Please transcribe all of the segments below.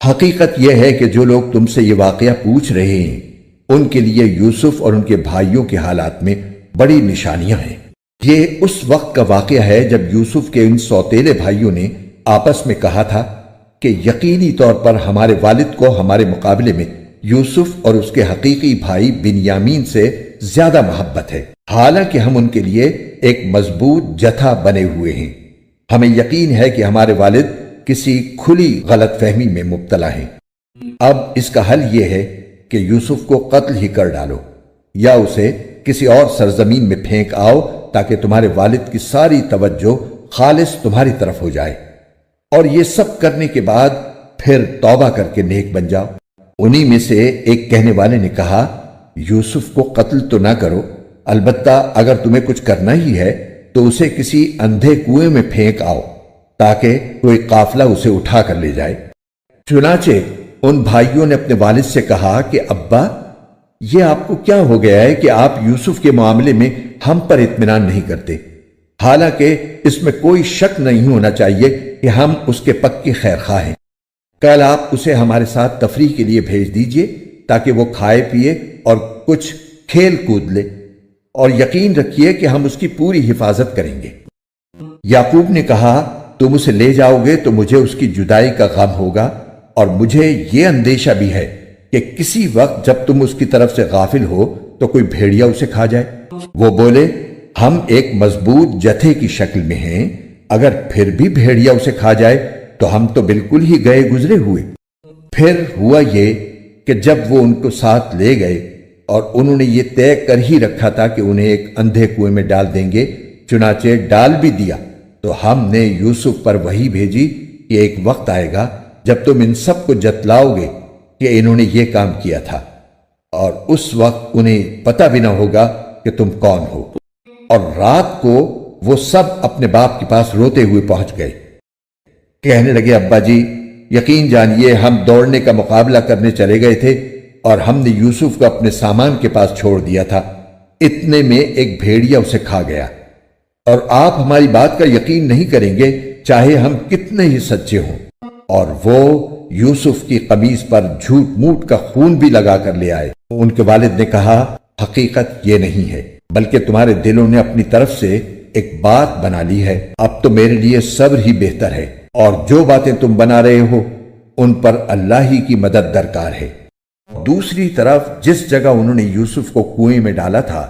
حقیقت یہ ہے کہ جو لوگ تم سے یہ واقعہ پوچھ رہے ہیں ان کے لیے یوسف اور ان کے بھائیوں کے حالات میں بڑی نشانیاں ہیں۔ یہ اس وقت کا واقعہ ہے جب یوسف کے ان سوتیلے بھائیوں نے آپس میں کہا تھا کہ یقینی طور پر ہمارے والد کو ہمارے مقابلے میں یوسف اور اس کے حقیقی بھائی بنیامین سے زیادہ محبت ہے، حالانکہ ہم ان کے لیے ایک مضبوط جتھا بنے ہوئے ہیں۔ ہمیں یقین ہے کہ ہمارے والد کسی کھلی غلط فہمی میں مبتلا ہیں۔ اب اس کا حل یہ ہے کہ یوسف کو قتل ہی کر ڈالو یا اسے کسی اور سرزمین میں پھینک آؤ تاکہ تمہارے والد کی ساری توجہ خالص تمہاری طرف ہو جائے، اور یہ سب کرنے کے بعد پھر توبہ کر کے نیک بن جاؤ۔ انہی میں سے ایک کہنے والے نے کہا، یوسف کو قتل تو نہ کرو، البتہ اگر تمہیں کچھ کرنا ہی ہے تو اسے کسی اندھے کنویں میں پھینک آؤ تاکہ کوئی قافلہ اسے اٹھا کر لے جائے۔ چنانچہ ان بھائیوں نے اپنے والد سے کہا کہ ابا، یہ آپ کو کیا ہو گیا ہے کہ آپ یوسف کے معاملے میں ہم پر اطمینان نہیں کرتے؟ حالانکہ اس میں کوئی شک نہیں ہونا چاہیے کہ ہم اس کے پکی خیر خواہ ہیں۔ کل آپ اسے ہمارے ساتھ تفریح کے لیے بھیج دیجئے تاکہ وہ کھائے پیے اور کچھ کھیل کود لے، اور یقین رکھیے کہ ہم اس کی پوری حفاظت کریں گے۔ یعقوب نے کہا، تم اسے لے جاؤ گے تو مجھے اس کی جدائی کا غم ہوگا، اور مجھے یہ اندیشہ بھی ہے کہ کسی وقت جب تم اس کی طرف سے غافل ہو تو کوئی بھیڑیا اسے کھا جائے۔ وہ بولے، ہم ایک مضبوط جتھے کی شکل میں ہیں، اگر پھر بھی بھیڑیا اسے کھا جائے تو ہم تو بالکل ہی گئے گزرے ہوئے۔ پھر ہوا یہ کہ جب وہ ان کو ساتھ لے گئے اور انہوں نے یہ طے کر ہی رکھا تھا کہ انہیں ایک اندھے کنویں میں ڈال دیں گے، چنانچہ ڈال بھی دیا، تو ہم نے یوسف پر وحی بھیجی کہ ایک وقت آئے گا جب تم ان سب کو جتلاؤ گے کہ انہوں نے یہ کام کیا تھا، اور اس وقت انہیں پتہ بھی نہ ہوگا کہ تم کون ہو۔ اور رات کو وہ سب اپنے باپ کے پاس روتے ہوئے پہنچ گئے، کہنے لگے، ابا جی، یقین جانیے ہم دوڑنے کا مقابلہ کرنے چلے گئے تھے اور ہم نے یوسف کو اپنے سامان کے پاس چھوڑ دیا تھا، اتنے میں ایک بھیڑیا اسے کھا گیا، اور آپ ہماری بات کا یقین نہیں کریں گے چاہے ہم کتنے ہی سچے ہوں۔ اور وہ یوسف کی قمیص پر جھوٹ موٹ کا خون بھی لگا کر لے آئے۔ ان کے والد نے کہا، حقیقت یہ نہیں ہے، بلکہ تمہارے دلوں نے اپنی طرف سے ایک بات بنا لی ہے، اب تو میرے لیے صبر ہی بہتر ہے، اور جو باتیں تم بنا رہے ہو ان پر اللہ ہی کی مدد درکار ہے۔ دوسری طرف جس جگہ انہوں نے یوسف کو کنویں میں ڈالا تھا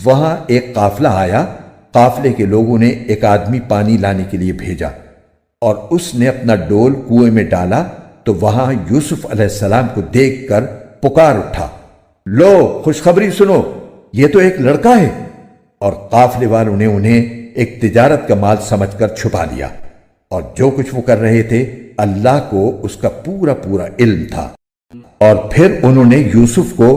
وہاں ایک قافلہ آیا، قافلے کے لوگوں نے ایک آدمی پانی لانے کے لیے بھیجا، اور اس نے اپنا ڈول کنویں میں ڈالا تو وہاں یوسف علیہ السلام کو دیکھ کر پکار اٹھا، لو خوشخبری سنو، یہ تو ایک لڑکا ہے، اور قافلے والوں نے انہیں ایک تجارت کا مال سمجھ کر چھپا لیا، اور جو کچھ وہ کر رہے تھے اللہ کو اس کا پورا پورا علم تھا۔ اور پھر انہوں نے یوسف کو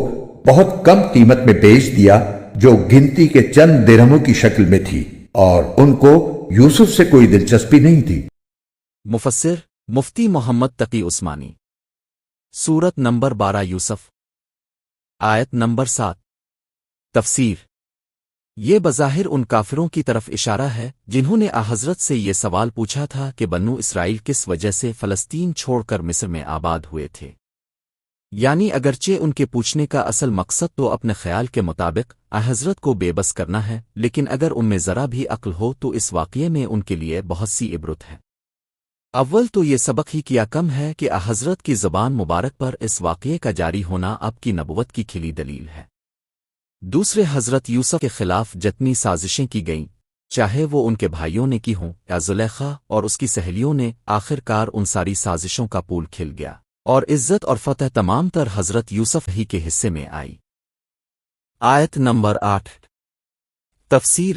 بہت کم قیمت میں بیچ دیا جو گنتی کے چند درہموں کی شکل میں تھی، اور ان کو یوسف سے کوئی دلچسپی نہیں تھی۔ مفسر مفتی محمد تقی عثمانی۔ سورت نمبر 12 یوسف، آیت نمبر 7۔ تفسیر۔ یہ بظاہر ان کافروں کی طرف اشارہ ہے جنہوں نے حضرت سے یہ سوال پوچھا تھا کہ بنو اسرائیل کس وجہ سے فلسطین چھوڑ کر مصر میں آباد ہوئے تھے، یعنی اگرچہ ان کے پوچھنے کا اصل مقصد تو اپنے خیال کے مطابق حضرت کو بے بس کرنا ہے، لیکن اگر ان میں ذرا بھی عقل ہو تو اس واقعے میں ان کے لیے بہت سی عبرت ہے۔ اول تو یہ سبق ہی کیا کم ہے کہ حضرت کی زبان مبارک پر اس واقعے کا جاری ہونا آپ کی نبوت کی کھلی دلیل ہے۔ دوسرے، حضرت یوسف کے خلاف جتنی سازشیں کی گئیں، چاہے وہ ان کے بھائیوں نے کی ہوں یا زلیخا اور اس کی سہیلیوں نے، آخر کار ان ساری سازشوں کا پول کھل گیا، اور عزت اور فتح تمام تر حضرت یوسف ہی کے حصے میں آئی۔ آیت نمبر 8۔ تفسیر۔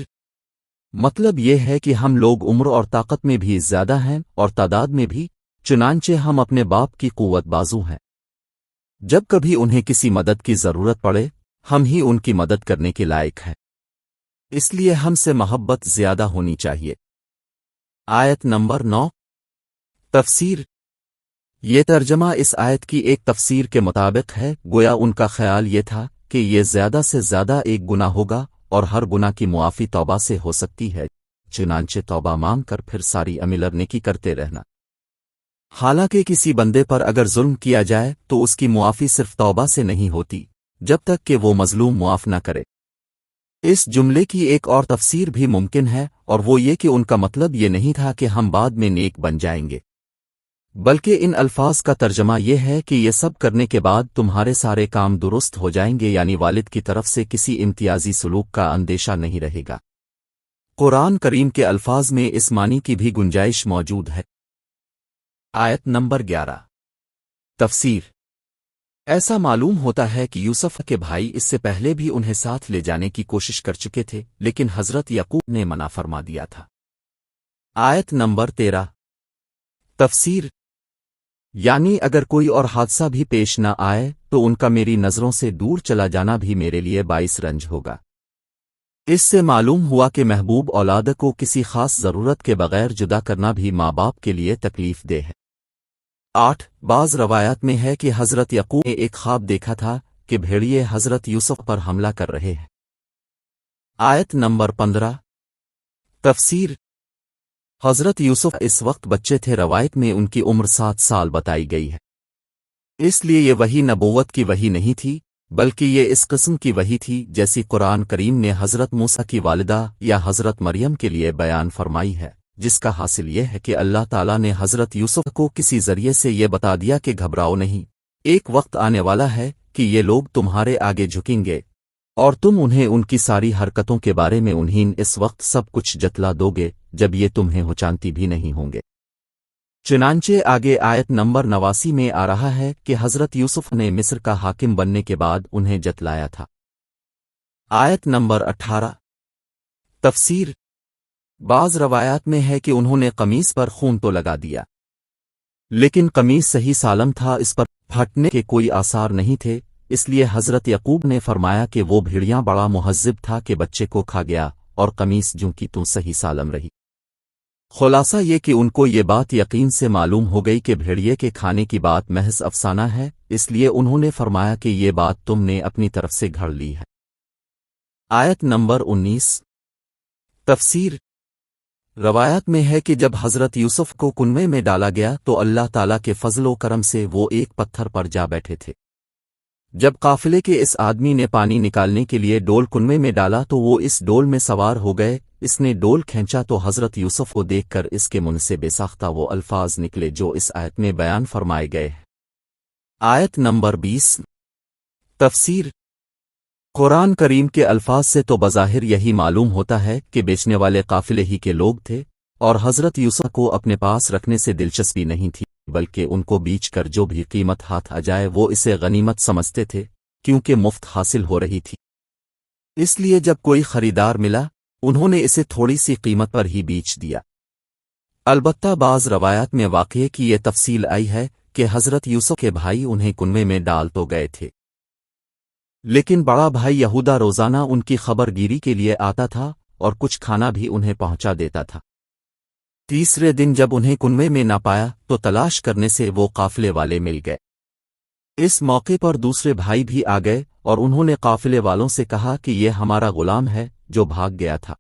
مطلب یہ ہے کہ ہم لوگ عمر اور طاقت میں بھی زیادہ ہیں اور تعداد میں بھی، چنانچہ ہم اپنے باپ کی قوت بازو ہیں، جب کبھی انہیں کسی مدد کی ضرورت پڑے ہم ہی ان کی مدد کرنے کے لائق ہیں، اس لیے ہم سے محبت زیادہ ہونی چاہیے۔ آیت نمبر 9۔ تفسیر۔ یہ ترجمہ اس آیت کی ایک تفسیر کے مطابق ہے، گویا ان کا خیال یہ تھا کہ یہ زیادہ سے زیادہ ایک گناہ ہوگا اور ہر گناہ کی معافی توبہ سے ہو سکتی ہے، چنانچہ توبہ مانگ کر پھر ساری عمل نیکی کرتے رہنا۔ حالانکہ کسی بندے پر اگر ظلم کیا جائے تو اس کی معافی صرف توبہ سے نہیں ہوتی جب تک کہ وہ مظلوم معاف نہ کرے۔ اس جملے کی ایک اور تفسیر بھی ممکن ہے، اور وہ یہ کہ ان کا مطلب یہ نہیں تھا کہ ہم بعد میں نیک بن جائیں گے، بلکہ ان الفاظ کا ترجمہ یہ ہے کہ یہ سب کرنے کے بعد تمہارے سارے کام درست ہو جائیں گے، یعنی والد کی طرف سے کسی امتیازی سلوک کا اندیشہ نہیں رہے گا۔ قرآن کریم کے الفاظ میں اس معنی کی بھی گنجائش موجود ہے۔ آیت نمبر 11 تفسیر۔ ایسا معلوم ہوتا ہے کہ یوسف کے بھائی اس سے پہلے بھی انہیں ساتھ لے جانے کی کوشش کر چکے تھے، لیکن حضرت یعقوب نے منع فرما دیا تھا۔ آیت نمبر 13 تفسیر۔ یعنی اگر کوئی اور حادثہ بھی پیش نہ آئے تو ان کا میری نظروں سے دور چلا جانا بھی میرے لیے باعث رنج ہوگا۔ اس سے معلوم ہوا کہ محبوب اولاد کو کسی خاص ضرورت کے بغیر جدا کرنا بھی ماں باپ کے لیے تکلیف دہ ہے۔ 8 بعض روایات میں ہے کہ حضرت یعقوب نے ایک خواب دیکھا تھا کہ بھیڑیے حضرت یوسف پر حملہ کر رہے ہیں۔ آیت نمبر 15 تفسیر۔ حضرت یوسف اس وقت بچے تھے، روایت میں ان کی عمر 7 سال بتائی گئی ہے، اس لیے یہ وحی نبوت کی وحی نہیں تھی، بلکہ یہ اس قسم کی وحی تھی جیسی قرآن کریم نے حضرت موسیٰ کی والدہ یا حضرت مریم کے لیے بیان فرمائی ہے، جس کا حاصل یہ ہے کہ اللہ تعالیٰ نے حضرت یوسف کو کسی ذریعے سے یہ بتا دیا کہ گھبراؤ نہیں، ایک وقت آنے والا ہے کہ یہ لوگ تمہارے آگے جھکیں گے اور تم انہیں ان کی ساری حرکتوں کے بارے میں انہیں اس وقت سب کچھ جتلا دو گے جب یہ تمہیں ہوچانتی بھی نہیں ہوں گے۔ چنانچہ آگے آیت نمبر 89 میں آ رہا ہے کہ حضرت یوسف نے مصر کا حاکم بننے کے بعد انہیں جتلایا تھا۔ آیت نمبر 18 تفسیر۔ بعض روایات میں ہے کہ انہوں نے قمیص پر خون تو لگا دیا، لیکن قمیص صحیح سالم تھا، اس پر پھٹنے کے کوئی آثار نہیں تھے، اس لیے حضرت یعقوب نے فرمایا کہ وہ بھیڑیاں بڑا مہذب تھا کہ بچے کو کھا گیا اور قمیص جوں کی توں صحیح سالم رہی۔ خلاصہ یہ کہ ان کو یہ بات یقین سے معلوم ہو گئی کہ بھیڑیے کے کھانے کی بات محض افسانہ ہے، اس لیے انہوں نے فرمایا کہ یہ بات تم نے اپنی طرف سے گھڑ لی ہے۔ آیت نمبر 19 تفسیر۔ روایات میں ہے کہ جب حضرت یوسف کو کنویں میں ڈالا گیا تو اللہ تعالیٰ کے فضل و کرم سے وہ ایک پتھر پر جا بیٹھے تھے۔ جب قافلے کے اس آدمی نے پانی نکالنے کے لیے ڈول کنویں میں ڈالا تو وہ اس ڈول میں سوار ہو گئے، اس نے ڈول کھینچا تو حضرت یوسف کو دیکھ کر اس کے منہ سے بے ساختہ وہ الفاظ نکلے جو اس آیت میں بیان فرمائے گئے ہیں۔ آیت نمبر 20 تفسیر۔ قرآن کریم کے الفاظ سے تو بظاہر یہی معلوم ہوتا ہے کہ بیچنے والے قافلے ہی کے لوگ تھے اور حضرت یوسف کو اپنے پاس رکھنے سے دلچسپی نہیں تھی، بلکہ ان کو بیچ کر جو بھی قیمت ہاتھ آ جائے وہ اسے غنیمت سمجھتے تھے، کیونکہ مفت حاصل ہو رہی تھی۔ اس لیے جب کوئی خریدار ملا انہوں نے اسے تھوڑی سی قیمت پر ہی بیچ دیا۔ البتہ بعض روایات میں واقعے کی یہ تفصیل آئی ہے کہ حضرت یوسف کے بھائی انہیں کنویں میں ڈال تو گئے تھے، لیکن بڑا بھائی یہودا روزانہ ان کی خبر گیری کے لیے آتا تھا اور کچھ کھانا بھی انہیں پہنچا دیتا تھا۔ تیسرے دن جب انہیں کنویں میں نہ پایا تو تلاش کرنے سے وہ قافلے والے مل گئے۔ اس موقع پر دوسرے بھائی بھی آ گئے اور انہوں نے قافلے والوں سے کہا کہ یہ ہمارا غلام ہے جو بھاگ گیا تھا،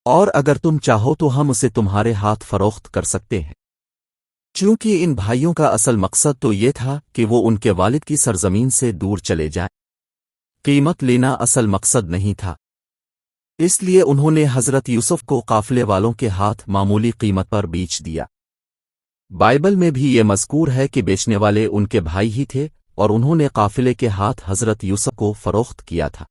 اور اگر تم چاہو تو ہم اسے تمہارے ہاتھ فروخت کر سکتے ہیں۔ چونکہ ان بھائیوں کا اصل مقصد تو یہ تھا کہ وہ ان کے والد کی سرزمین سے دور چلے جائیں، قیمت لینا اصل مقصد نہیں تھا، اس لیے انہوں نے حضرت یوسف کو قافلے والوں کے ہاتھ معمولی قیمت پر بیچ دیا۔ بائبل میں بھی یہ مذکور ہے کہ بیچنے والے ان کے بھائی ہی تھے اور انہوں نے قافلے کے ہاتھ حضرت یوسف کو فروخت کیا تھا۔